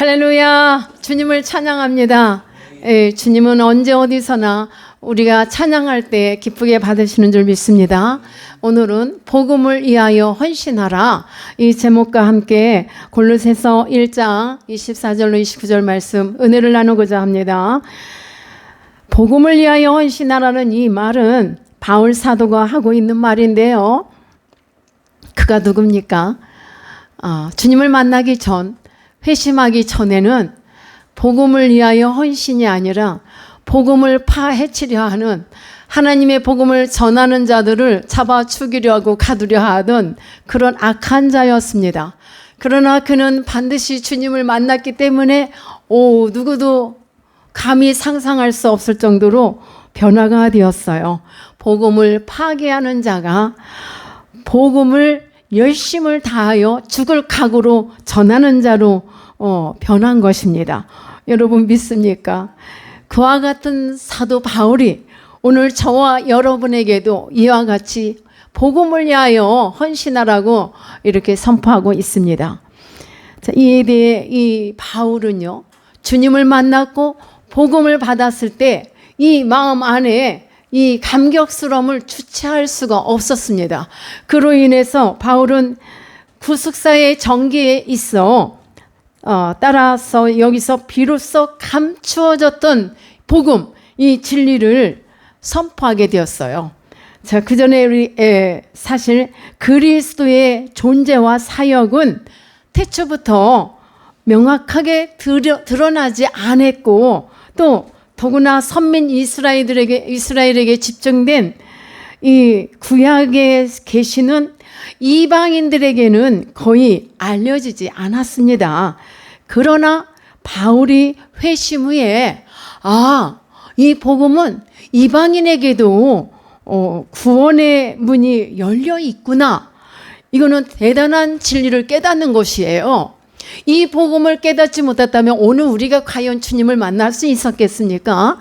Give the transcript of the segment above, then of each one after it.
할렐루야. 주님을 찬양합니다. 주님은 언제 어디서나 우리가 찬양할 때 기쁘게 받으시는 줄 믿습니다. 오늘은 복음을 위하여 헌신하라, 이 제목과 함께 골로새서 1장 24절로 29절 말씀 은혜를 나누고자 합니다. 복음을 위하여 헌신하라는 이 말은 바울 사도가 하고 있는 말인데요. 그가 누굽니까? 주님을 만나기 전, 회심하기 전에는 복음을 위하여 헌신이 아니라 복음을 파헤치려 하는, 하나님의 복음을 전하는 자들을 잡아 죽이려 하고 가두려 하던 그런 악한 자였습니다. 그러나 그는 반드시 주님을 만났기 때문에 누구도 감히 상상할 수 없을 정도로 변화가 되었어요. 복음을 파괴하는 자가 복음을 열심을 다하여 죽을 각오로 전하는 자로 변한 것입니다. 여러분 믿습니까? 그와 같은 사도 바울이 오늘 저와 여러분에게도 이와 같이 복음을 위하여 헌신하라고 이렇게 선포하고 있습니다. 자, 이에 대해 이 바울은요, 주님을 만났고 복음을 받았을 때 이 마음 안에 이 감격스러움을 주체할 수가 없었습니다. 그로 인해서 바울은 구속사의 정기에 있어 따라서 여기서 비로소 감추어졌던 복음, 이 진리를 선포하게 되었어요. 자, 그 전에 사실 그리스도의 존재와 사역은 태초부터 명확하게 드러나지 않았고, 또 더구나 선민 이스라엘에게 집중된 이 구약에 계시는 이방인들에게는 거의 알려지지 않았습니다. 그러나 바울이 회심 후에 이 복음은 이방인에게도 구원의 문이 열려 있구나, 이거는 대단한 진리를 깨닫는 것이에요. 이 복음을 깨닫지 못했다면 오늘 우리가 과연 주님을 만날 수 있었겠습니까?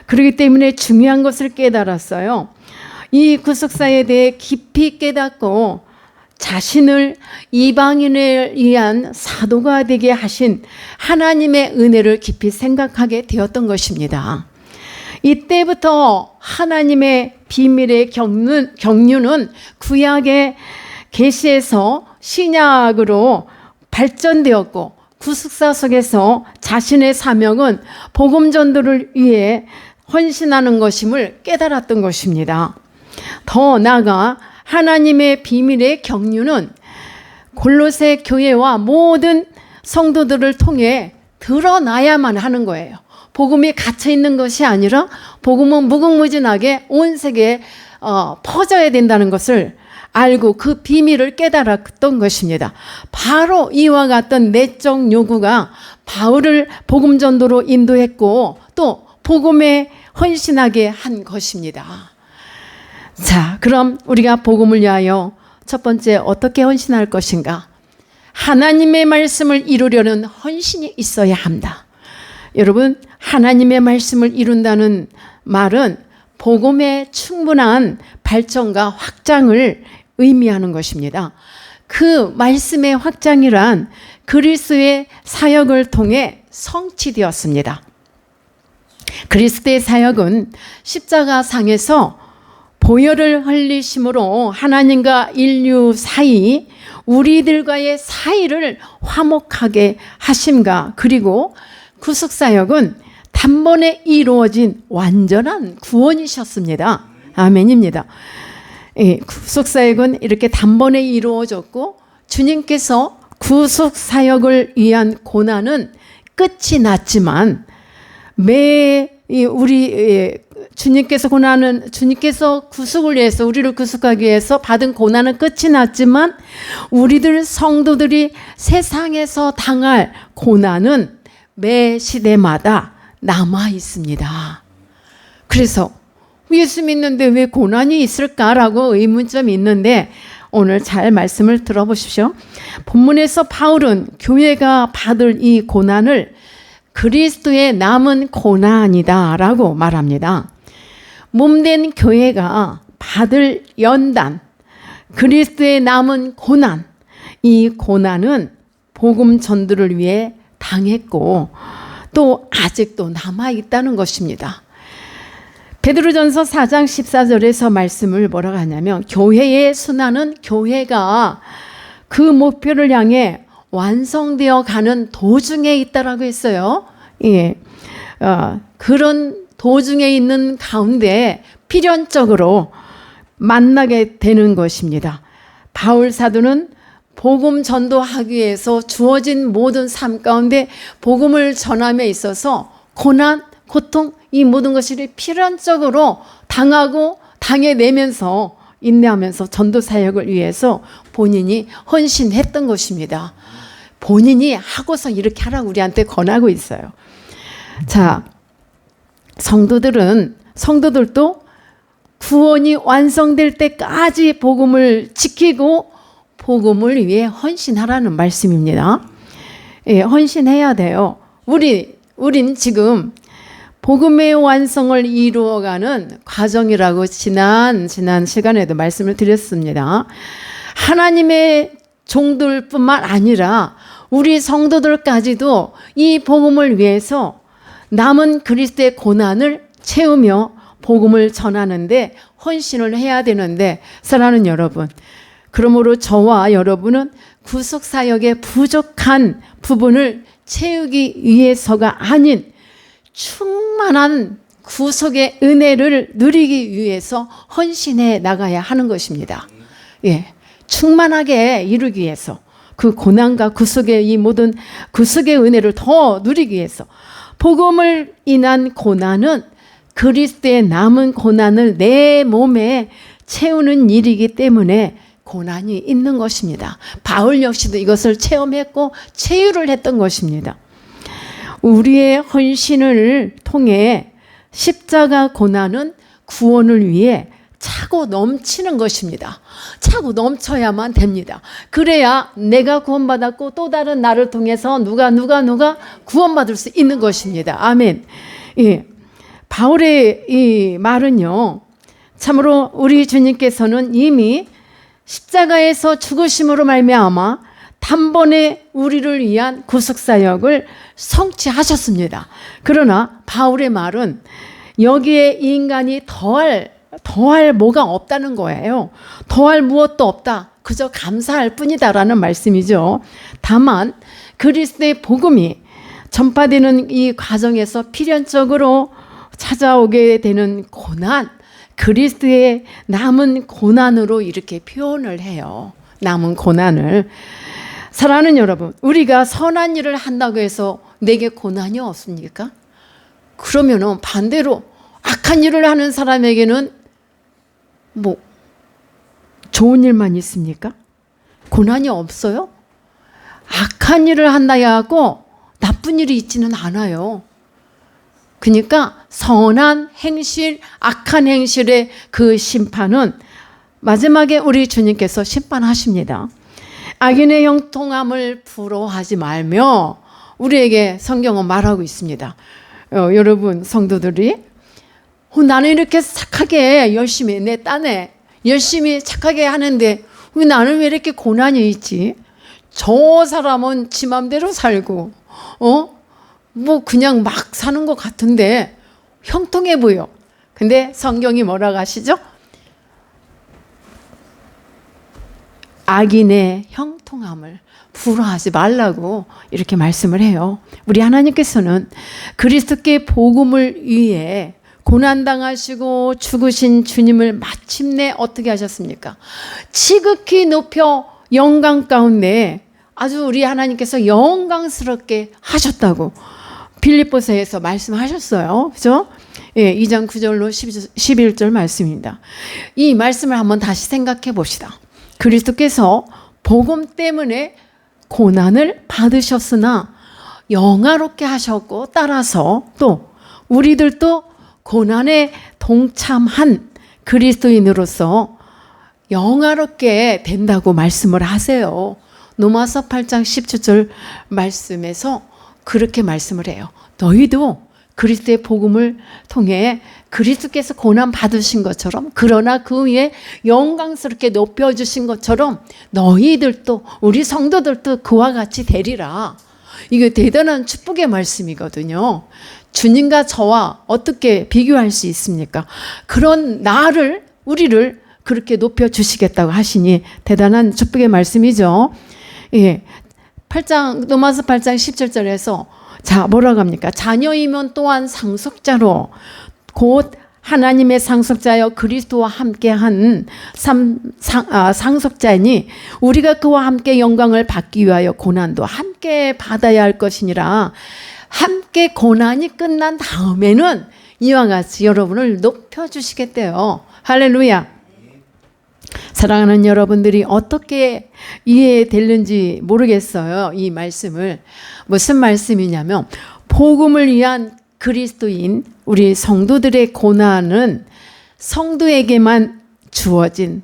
그렇기 때문에 중요한 것을 깨달았어요. 이 구속사에 대해 깊이 깨닫고 자신을 이방인을 위한 사도가 되게 하신 하나님의 은혜를 깊이 생각하게 되었던 것입니다. 이때부터 하나님의 비밀의 경륜은 구약의 계시에서 신약으로 발전되었고, 구속사 속에서 자신의 사명은 복음 전도를 위해 헌신하는 것임을 깨달았던 것입니다. 더 나아가 하나님의 비밀의 경륜은 골로새 교회와 모든 성도들을 통해 드러나야만 하는 거예요. 복음이 갇혀 있는 것이 아니라 복음은 무궁무진하게 온 세계에 퍼져야 된다는 것을 알고 그 비밀을 깨달았던 것입니다. 바로 이와 같은 내적 요구가 바울을 복음 전도로 인도했고, 또 복음에 헌신하게 한 것입니다. 자, 그럼 우리가 복음을 위하여 첫 번째 어떻게 헌신할 것인가? 하나님의 말씀을 이루려는 헌신이 있어야 합니다. 여러분, 하나님의 말씀을 이룬다는 말은 복음의 충분한 발전과 확장을 의미하는 것입니다. 그 말씀의 확장이란 그리스도의 사역을 통해 성취되었습니다. 그리스도의 사역은 십자가상에서 보혈을 흘리심으로 하나님과 인류 사이, 우리들과의 사이를 화목하게 하심과, 그리고 구속사역은 단번에 이루어진 완전한 구원이셨습니다. 아멘입니다. 구속사역은 이렇게 단번에 이루어졌고, 주님께서 구속사역을 위한 고난은 끝이 났지만, 주님께서 구속을 위해서, 우리를 구속하기 위해서 받은 고난은 끝이 났지만, 우리들 성도들이 세상에서 당할 고난은 매 시대마다 남아 있습니다. 그래서 예수 믿는데 왜 고난이 있을까라고 의문점이 있는데, 오늘 잘 말씀을 들어보십시오. 본문에서 바울은 교회가 받을 이 고난을 그리스도의 남은 고난이다 라고 말합니다. 몸된 교회가 받을 연단, 그리스도의 남은 고난, 이 고난은 복음 전도를 위해 당했고 또 아직도 남아있다는 것입니다. 베드로전서 4장 14절에서 말씀을 뭐라고 하냐면 교회의 순환은 교회가 그 목표를 향해 완성되어 가는 도중에 있다라고 했어요. 예. 그런 도중에 있는 가운데 필연적으로 만나게 되는 것입니다. 바울 사도는 복음 전도하기 위해서 주어진 모든 삶 가운데 복음을 전함에 있어서 고난, 고통 이 모든 것이 필연적으로 당하고 당해내면서 인내하면서 전도 사역을 위해서 본인이 헌신했던 것입니다. 본인이 하고서 이렇게 하라고 우리한테 권하고 있어요. 자, 성도들도 구원이 완성될 때까지 복음을 지키고 복음을 위해 헌신하라는 말씀입니다. 예, 헌신해야 돼요. 우린 지금 복음의 완성을 이루어가는 과정이라고 지난 시간에도 말씀을 드렸습니다. 하나님의 종들뿐만 아니라 우리 성도들까지도 이 복음을 위해서 남은 그리스도의 고난을 채우며 복음을 전하는데 헌신을 해야 되는데 사랑하는 여러분, 그러므로 저와 여러분은 구속사역의 부족한 부분을 채우기 위해서가 아닌 충만한 구속의 은혜를 누리기 위해서 헌신해 나가야 하는 것입니다. 예, 충만하게 이루기 위해서 그 고난과 구속의 이 모든 구속의 은혜를 더 누리기 위해서 복음을 인한 고난은 그리스도의 남은 고난을 내 몸에 채우는 일이기 때문에 고난이 있는 것입니다. 바울 역시도 이것을 체험했고 체유를 했던 것입니다. 우리의 헌신을 통해 십자가 고난은 구원을 위해 차고 넘치는 것입니다. 차고 넘쳐야만 됩니다. 그래야 내가 구원받았고 또 다른 나를 통해서 누가 구원받을 수 있는 것입니다. 아멘. 예. 바울의 이 말은요, 참으로 우리 주님께서는 이미 십자가에서 죽으심으로 말미암아 단번에 우리를 위한 구속사역을 성취하셨습니다. 그러나 바울의 말은 여기에 인간이 더할 뭐가 없다는 거예요. 더할 무엇도 없다. 그저 감사할 뿐이다라는 말씀이죠. 다만 그리스도의 복음이 전파되는 이 과정에서 필연적으로 찾아오게 되는 고난, 그리스도의 남은 고난으로 이렇게 표현을 해요. 남은 고난을. 사랑하는 여러분, 우리가 선한 일을 한다고 해서 내게 고난이 없습니까? 그러면은 반대로 악한 일을 하는 사람에게는 뭐 좋은 일만 있습니까? 고난이 없어요? 악한 일을 한다 해갖고 나쁜 일이 있지는 않아요. 그러니까 선한 행실, 악한 행실의 그 심판은 마지막에 우리 주님께서 심판하십니다. 악인의 형통함을 부러워하지 말며 우리에게 성경은 말하고 있습니다. 여러분 성도들이 나는 이렇게 착하게 열심히 내 딴에 열심히 착하게 하는데 나는 왜 이렇게 고난이 있지? 저 사람은 지 맘대로 살고 뭐 그냥 막 사는 것 같은데 형통해 보여. 근데 성경이 뭐라고 하시죠? 악인의 형통함을 부러워하지 말라고 이렇게 말씀을 해요. 우리 하나님께서는 그리스도께 복음을 위해 고난당하시고 죽으신 주님을 마침내 어떻게 하셨습니까? 지극히 높여 영광 가운데 아주 우리 하나님께서 영광스럽게 하셨다고 빌립보서에서 말씀하셨어요. 그죠? 예, 2장 9절로 11절 말씀입니다. 이 말씀을 한번 다시 생각해 봅시다. 그리스도께서 복음 때문에 고난을 받으셨으나 영화롭게 하셨고 따라서 또 우리들도 고난에 동참한 그리스도인으로서 영화롭게 된다고 말씀을 하세요. 로마서 8장 17절 말씀에서 그렇게 말씀을 해요. 너희도 그리스도의 복음을 통해 그리스도께서 고난 받으신 것처럼 그러나 그 위에 영광스럽게 높여주신 것처럼 너희들도 우리 성도들도 그와 같이 되리라. 이게 대단한 축복의 말씀이거든요. 주님과 저와 어떻게 비교할 수 있습니까? 그런 우리를 그렇게 높여주시겠다고 하시니 대단한 축복의 말씀이죠. 예. 로마서 8장 17절에서 뭐라고 합니까? 자녀이면 또한 상속자로 곧 하나님의 상속자여 그리스도와 함께한 상속자이니 우리가 그와 함께 영광을 받기 위하여 고난도 함께 받아야 할 것이니라. 함께 고난이 끝난 다음에는 이와 같이 여러분을 높여주시겠대요. 할렐루야. 사랑하는 여러분들이 어떻게 이해되는지 모르겠어요. 이 말씀을. 무슨 말씀이냐면 복음을 위한 그리스도인 우리 성도들의 고난은 성도에게만 주어진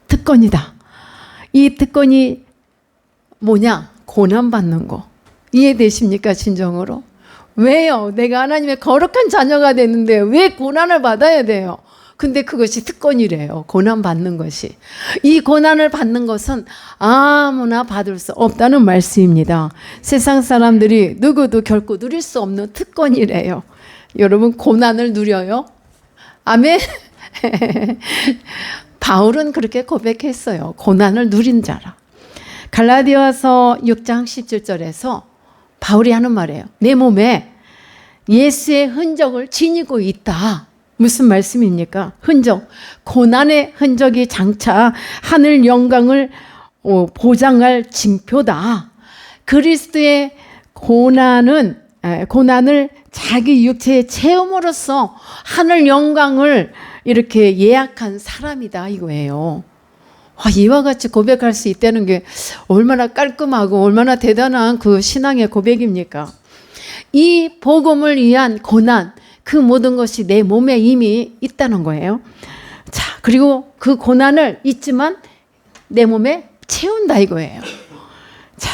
특권이다. 이 특권이 뭐냐? 고난받는 거. 이해되십니까? 진정으로? 왜요? 내가 하나님의 거룩한 자녀가 되는데 왜 고난을 받아야 돼요? 근데 그것이 특권이래요. 고난받는 것이. 이 고난을 받는 것은 아무나 받을 수 없다는 말씀입니다. 세상 사람들이 누구도 결코 누릴 수 없는 특권이래요. 여러분 고난을 누려요? 아멘? 바울은 그렇게 고백했어요. 고난을 누린 자라. 갈라디아서 6장 17절에서 바울이 하는 말이에요. 내 몸에 예수의 흔적을 지니고 있다. 무슨 말씀입니까? 흔적. 고난의 흔적이 장차 하늘 영광을 보장할 징표다. 그리스도의 고난을 자기 육체의 체험으로써 하늘 영광을 이렇게 예약한 사람이다 이거예요. 이와 같이 고백할 수 있다는 게 얼마나 깔끔하고 얼마나 대단한 그 신앙의 고백입니까? 이 복음을 위한 고난, 그 모든 것이 내 몸에 이미 있다는 거예요. 자, 그리고 그 고난을 있지만 내 몸에 채운다 이거예요. 자,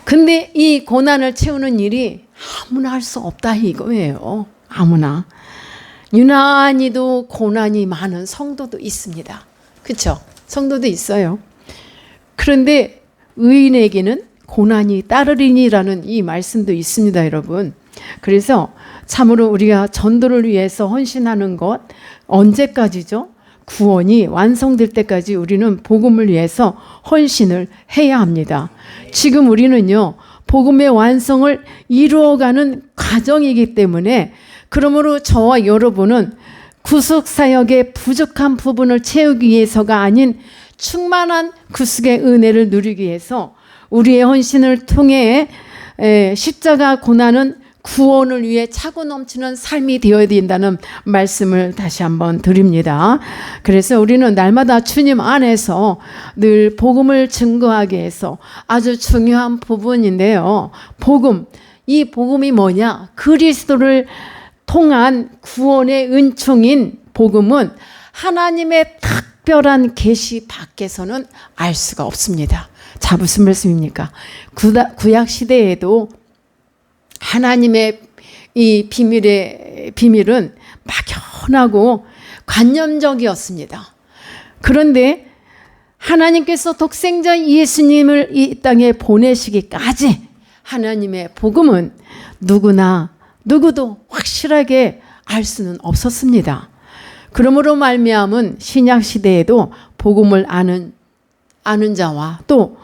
근데 이 고난을 채우는 일이 아무나 할 수 없다 이거예요. 아무나. 유난히도 고난이 많은 성도도 있습니다. 그렇죠? 성도도 있어요. 그런데 의인에게는 고난이 따르리니라는 이 말씀도 있습니다, 여러분. 그래서 참으로 우리가 전도를 위해서 헌신하는 것 언제까지죠? 구원이 완성될 때까지 우리는 복음을 위해서 헌신을 해야 합니다. 지금 우리는요, 복음의 완성을 이루어가는 과정이기 때문에 그러므로 저와 여러분은 구속사역의 부족한 부분을 채우기 위해서가 아닌 충만한 구속의 은혜를 누리기 위해서 우리의 헌신을 통해 십자가 고난은 구원을 위해 차고 넘치는 삶이 되어야 된다는 말씀을 다시 한번 드립니다. 그래서 우리는 날마다 주님 안에서 늘 복음을 증거하기 위해서 아주 중요한 부분인데요. 이 복음이 뭐냐? 그리스도를 통한 구원의 은총인 복음은 하나님의 특별한 계시 밖에서는 알 수가 없습니다. 자, 무슨 말씀입니까? 구약 시대에도 하나님의 이 비밀은 막연하고 관념적이었습니다. 그런데 하나님께서 독생자 예수님을 이 땅에 보내시기까지 하나님의 복음은 누구도 확실하게 알 수는 없었습니다. 그러므로 말미암은 신약 시대에도 복음을 아는 자와 또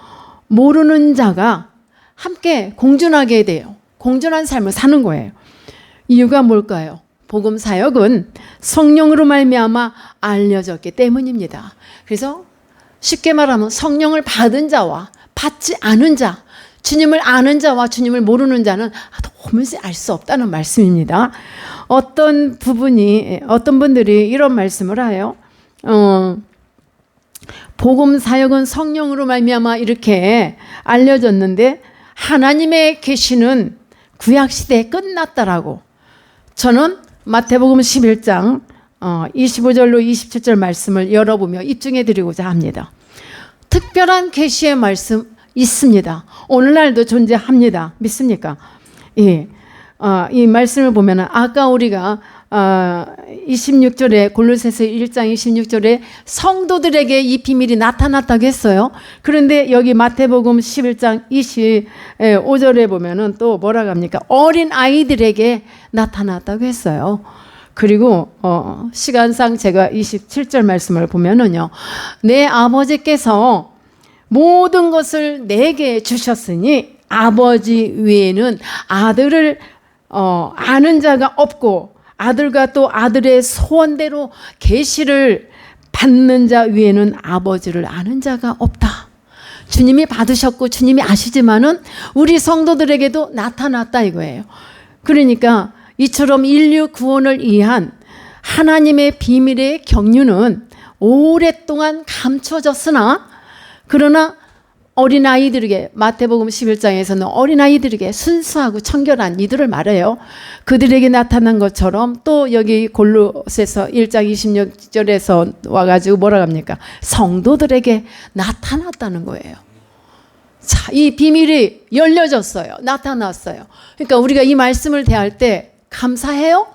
모르는 자가 함께 공존하게 돼요. 공존한 삶을 사는 거예요. 이유가 뭘까요? 복음 사역은 성령으로 말미암아 알려졌기 때문입니다. 그래서 쉽게 말하면 성령을 받은 자와 받지 않은 자, 주님을 아는 자와 주님을 모르는 자는 도무지 알 수 없다는 말씀입니다. 어떤 분들이 이런 말씀을 해요. 복음 사역은 성령으로 말미암아 이렇게 알려졌는데 하나님의 계시는 구약 시대에 끝났다라고. 저는 마태복음 11장 25절로 27절 말씀을 열어보며 입증해 드리고자 합니다. 특별한 계시의 말씀 있습니다. 오늘날도 존재합니다. 믿습니까? 예. 이 말씀을 보면 아까 우리가 26절에 골로새서 1장 26절에 성도들에게 이 비밀이 나타났다고 했어요. 그런데 여기 마태복음 11장 25절에 보면은 또 뭐라고 합니까? 어린 아이들에게 나타났다고 했어요. 그리고 시간상 제가 27절 말씀을 보면은요. 내 아버지께서 모든 것을 내게 주셨으니 아버지 외에는 아들을 아는 자가 없고 아들과 또 아들의 소원대로 계시를 받는 자 외에는 아버지를 아는 자가 없다. 주님이 받으셨고 주님이 아시지만은 우리 성도들에게도 나타났다 이거예요. 그러니까 이처럼 인류 구원을 위한 하나님의 비밀의 경륜은 오랫동안 감춰졌으나 그러나 어린아이들에게 마태복음 11장에서는 어린아이들에게 순수하고 청결한 이들을 말해요. 그들에게 나타난 것처럼 또 여기 골로새서 1장 26절에서 와가지고 뭐라고 합니까? 성도들에게 나타났다는 거예요. 자, 이 비밀이 열려졌어요. 나타났어요. 그러니까 우리가 이 말씀을 대할 때 감사해요?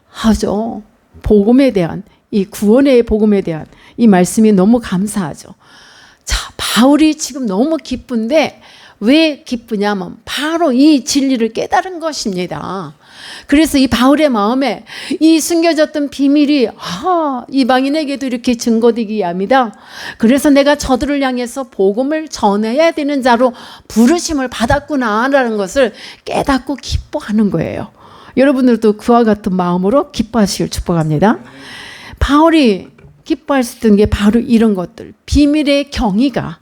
하죠. 복음에 대한 이 구원의 복음에 대한 이 말씀이 너무 감사하죠. 자, 바울이 지금 너무 기쁜데 왜 기쁘냐면 바로 이 진리를 깨달은 것입니다. 그래서 이 바울의 마음에 이 숨겨졌던 비밀이 이방인에게도 이렇게 증거되기 합니다. 그래서 내가 저들을 향해서 복음을 전해야 되는 자로 부르심을 받았구나라는 것을 깨닫고 기뻐하는 거예요. 여러분들도 그와 같은 마음으로 기뻐하시길 축복합니다. 바울이 기뻐할 수 있던 게 바로 이런 것들. 비밀의 경위가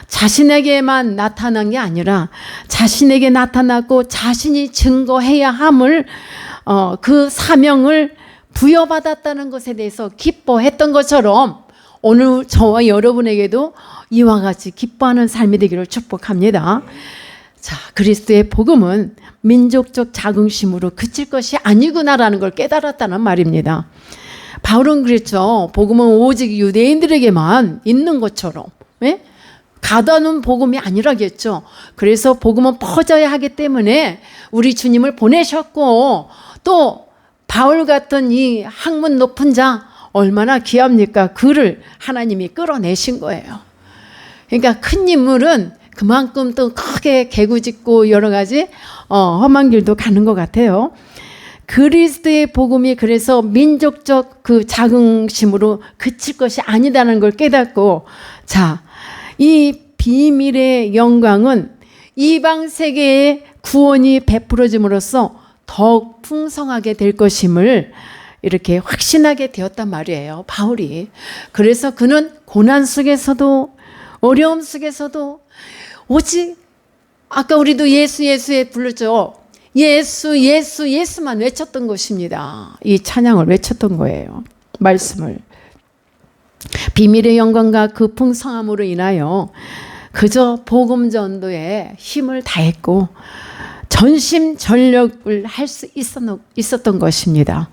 자신에게만 나타난 게 아니라 자신에게 나타났고 자신이 증거해야 함을 그 사명을 부여받았다는 것에 대해서 기뻐했던 것처럼 오늘 저와 여러분에게도 이와 같이 기뻐하는 삶이 되기를 축복합니다. 자, 그리스도의 복음은 민족적 자긍심으로 그칠 것이 아니구나라는 걸 깨달았다는 말입니다. 바울은 그랬죠. 복음은 오직 유대인들에게만 있는 것처럼 가둬놓은 복음이 아니라겠죠. 그래서 복음은 퍼져야 하기 때문에 우리 주님을 보내셨고 또 바울 같은 이 학문 높은 자 얼마나 귀합니까? 그를 하나님이 끌어내신 거예요. 그러니까 큰 인물은 그만큼 또 크게 개구짓고 여러 가지 험한 길도 가는 것 같아요. 그리스도의 복음이 그래서 민족적 그 자긍심으로 그칠 것이 아니다는 걸 깨닫고 자, 이 비밀의 영광은 이방 세계에 구원이 베풀어짐으로써 더욱 풍성하게 될 것임을 이렇게 확신하게 되었단 말이에요. 바울이. 그래서 그는 고난 속에서도 어려움 속에서도 오직 아까 우리도 예수에 불렀죠. 예수만 외쳤던 것입니다. 이 찬양을 외쳤던 거예요. 말씀을. 비밀의 영광과 그 풍성함으로 인하여 그저 복음 전도에 힘을 다했고 전심전력을 할 수 있었던 것입니다.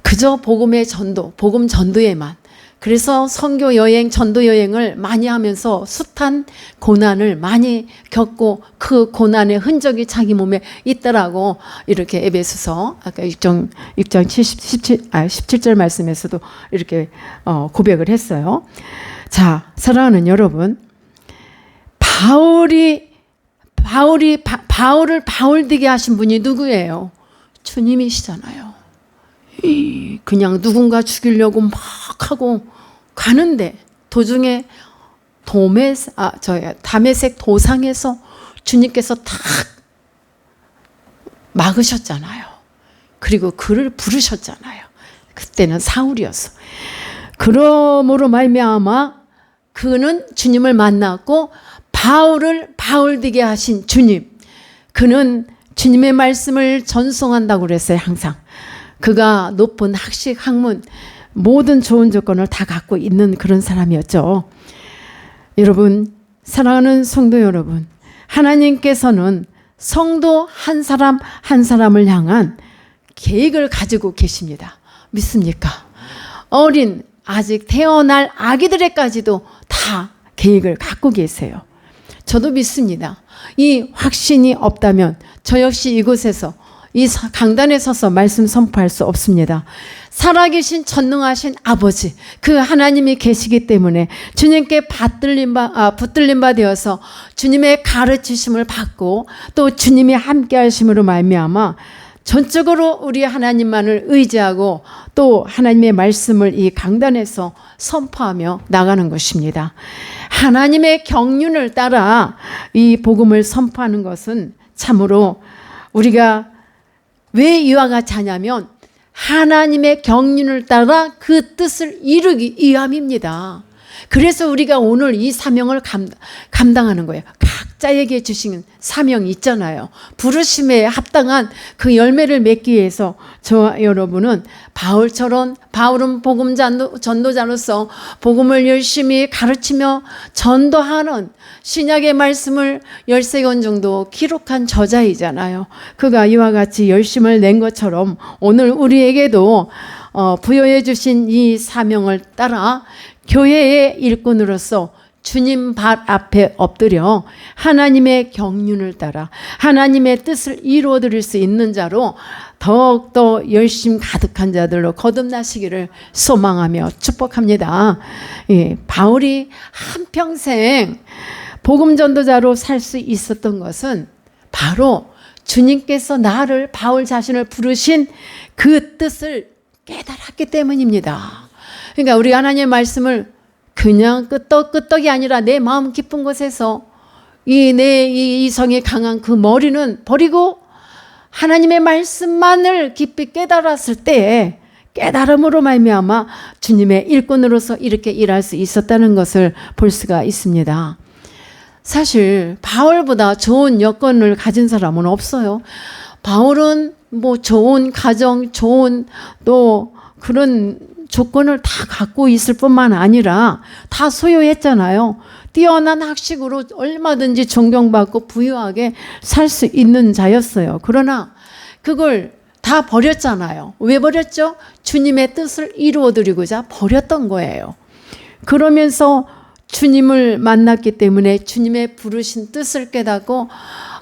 그저 복음의 전도, 복음 전도에만. 그래서 선교 여행, 전도 여행을 많이 하면서 숱한 고난을 많이 겪고 그 고난의 흔적이 자기 몸에 있더라고 이렇게 에베소서 아까 6장 17절 말씀에서도 이렇게 고백을 했어요. 자, 사랑하는 여러분, 바울을 바울되게 하신 분이 누구예요? 주님이시잖아요. 그냥 누군가 죽이려고 막 하고 가는데 도중에 다메섹 도상에서 주님께서 탁 막으셨잖아요. 그리고 그를 부르셨잖아요. 그때는 사울이었어. 그러므로 말미암아 그는 주님을 만났고 바울을 바울되게 하신 주님. 그는 주님의 말씀을 전송한다고 그랬어요. 항상. 그가 높은 학식, 학문, 모든 좋은 조건을 다 갖고 있는 그런 사람이었죠. 여러분, 사랑하는 성도 여러분, 하나님께서는 성도 한 사람 한 사람을 향한 계획을 가지고 계십니다. 믿습니까? 어린 아직 태어날 아기들에까지도 다 계획을 갖고 계세요. 저도 믿습니다. 이 확신이 없다면 저 역시 이곳에서 이 강단에 서서 말씀 선포할 수 없습니다. 살아계신 전능하신 아버지, 그 하나님이 계시기 때문에 주님께 붙들린 바 되어서 주님의 가르치심을 받고 또 주님이 함께 하심으로 말미암아 전적으로 우리 하나님만을 의지하고 또 하나님의 말씀을 이 강단에서 선포하며 나가는 것입니다. 하나님의 경륜을 따라 이 복음을 선포하는 것은 참으로 우리가 왜 이와 같이 하냐면 하나님의 경륜을 따라 그 뜻을 이루기 위함입니다. 그래서 우리가 오늘 이 사명을 감당하는 거예요. 각자에게 주신 사명이 있잖아요. 부르심에 합당한 그 열매를 맺기 위해서 저와 여러분은 바울은 복음 전도자로서 복음을 열심히 가르치며 전도하는 신약의 말씀을 13권 정도 기록한 저자이잖아요. 그가 이와 같이 열심을 낸 것처럼 오늘 우리에게도 부여해 주신 이 사명을 따라 교회의 일꾼으로서 주님 발 앞에 엎드려 하나님의 경륜을 따라 하나님의 뜻을 이루어 드릴 수 있는 자로 더욱더 열심 가득한 자들로 거듭나시기를 소망하며 축복합니다. 예, 바울이 한평생 복음 전도자로 살 수 있었던 것은 바로 주님께서 바울 자신을 부르신 그 뜻을 깨달았기 때문입니다. 그러니까 우리 하나님의 말씀을 그냥 끄떡이 아니라 내 마음 깊은 곳에서 이 성이 강한 그 머리는 버리고 하나님의 말씀만을 깊이 깨달았을 때 깨달음으로 말미암아 주님의 일꾼으로서 이렇게 일할 수 있었다는 것을 볼 수가 있습니다. 사실 바울보다 좋은 여건을 가진 사람은 없어요. 바울은 뭐 좋은 가정, 좋은 또 그런 조건을 다 갖고 있을 뿐만 아니라 다 소유했잖아요. 뛰어난 학식으로 얼마든지 존경받고 부유하게 살 수 있는 자였어요. 그러나 그걸 다 버렸잖아요. 왜 버렸죠? 주님의 뜻을 이루어드리고자 버렸던 거예요. 그러면서 주님을 만났기 때문에 주님의 부르신 뜻을 깨닫고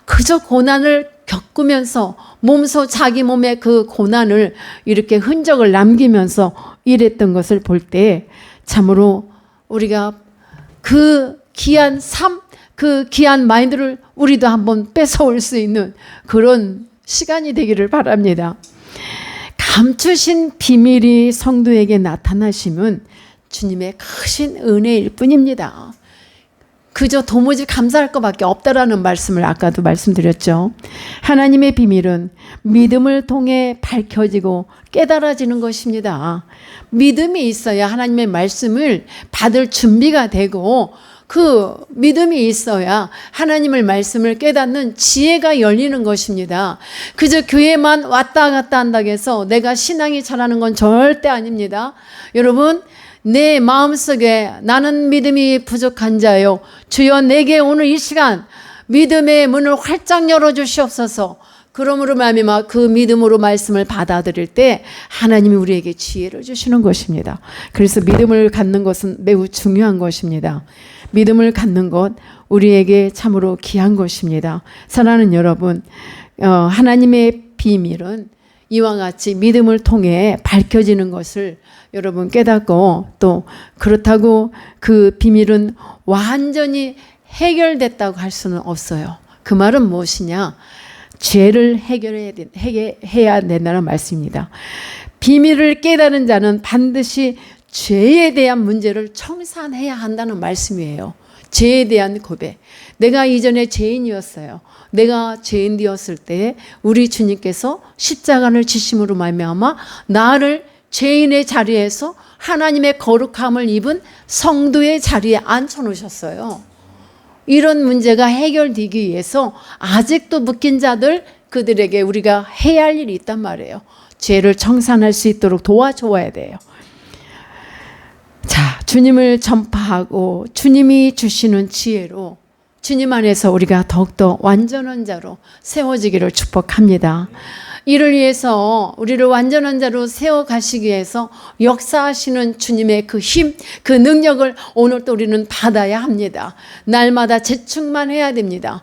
그저 고난을 겪으면서 자기 몸의 그 고난을 이렇게 흔적을 남기면서 일했던 것을 볼 때 참으로 우리가 그 귀한 삶, 그 귀한 마인드를 우리도 한번 뺏어올 수 있는 그런 시간이 되기를 바랍니다. 감추신 비밀이 성도에게 나타나심은 주님의 크신 은혜일 뿐입니다. 그저 도무지 감사할 것밖에 없다라는 말씀을 아까도 말씀드렸죠. 하나님의 비밀은 믿음을 통해 밝혀지고 깨달아지는 것입니다. 믿음이 있어야 하나님의 말씀을 받을 준비가 되고 그 믿음이 있어야 하나님의 말씀을 깨닫는 지혜가 열리는 것입니다. 그저 교회만 왔다 갔다 한다고 해서 내가 신앙이 자라는 건 절대 아닙니다. 여러분, 내 마음속에 나는 믿음이 부족한 자요, 주여 내게 오늘 이 시간 믿음의 문을 활짝 열어주시옵소서. 그러므로 말미암아 그 믿음으로 말씀을 받아들일 때 하나님이 우리에게 지혜를 주시는 것입니다. 그래서 믿음을 갖는 것은 매우 중요한 것입니다. 믿음을 갖는 것 우리에게 참으로 귀한 것입니다. 사랑하는 여러분, 하나님의 비밀은 이와 같이 믿음을 통해 밝혀지는 것을 여러분 깨닫고, 또 그렇다고 그 비밀은 완전히 해결됐다고 할 수는 없어요. 그 말은 무엇이냐? 죄를 해야 된다는 말씀입니다. 비밀을 깨달은 자는 반드시 죄에 대한 문제를 청산해야 한다는 말씀이에요. 죄에 대한 고백. 내가 이전에 죄인이었어요. 내가 죄인 되었을 때 우리 주님께서 십자가를 지심으로 말미암아 나를 죄인의 자리에서 하나님의 거룩함을 입은 성도의 자리에 앉혀놓으셨어요. 이런 문제가 해결되기 위해서 아직도 묶인 자들, 그들에게 우리가 해야 할 일이 있단 말이에요. 죄를 청산할 수 있도록 도와줘야 돼요. 자, 주님을 전파하고 주님이 주시는 지혜로 주님 안에서 우리가 더욱더 완전한 자로 세워지기를 축복합니다. 이를 위해서 우리를 완전한 자로 세워가시기 위해서 역사하시는 주님의 그 힘, 그 능력을 오늘 또 우리는 받아야 합니다. 날마다 재충만해야 됩니다.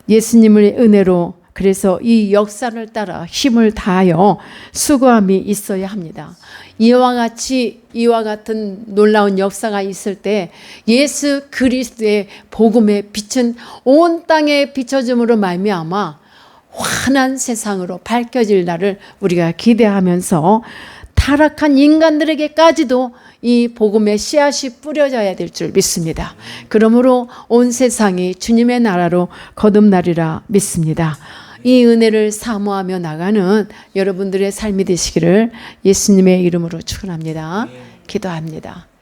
예수님의 은혜로 그래서 이 역사를 따라 힘을 다하여 수고함이 있어야 합니다. 이와 같은 놀라운 역사가 있을 때 예수 그리스도의 복음의 빛은 온 땅에 비춰짐으로 말미암아 환한 세상으로 밝혀질 날을 우리가 기대하면서 타락한 인간들에게까지도 이 복음의 씨앗이 뿌려져야 될 줄 믿습니다. 그러므로 온 세상이 주님의 나라로 거듭나리라 믿습니다. 이 은혜를 사모하며 나가는 여러분들의 삶이 되시기를 예수님의 이름으로 축원합니다. 기도합니다.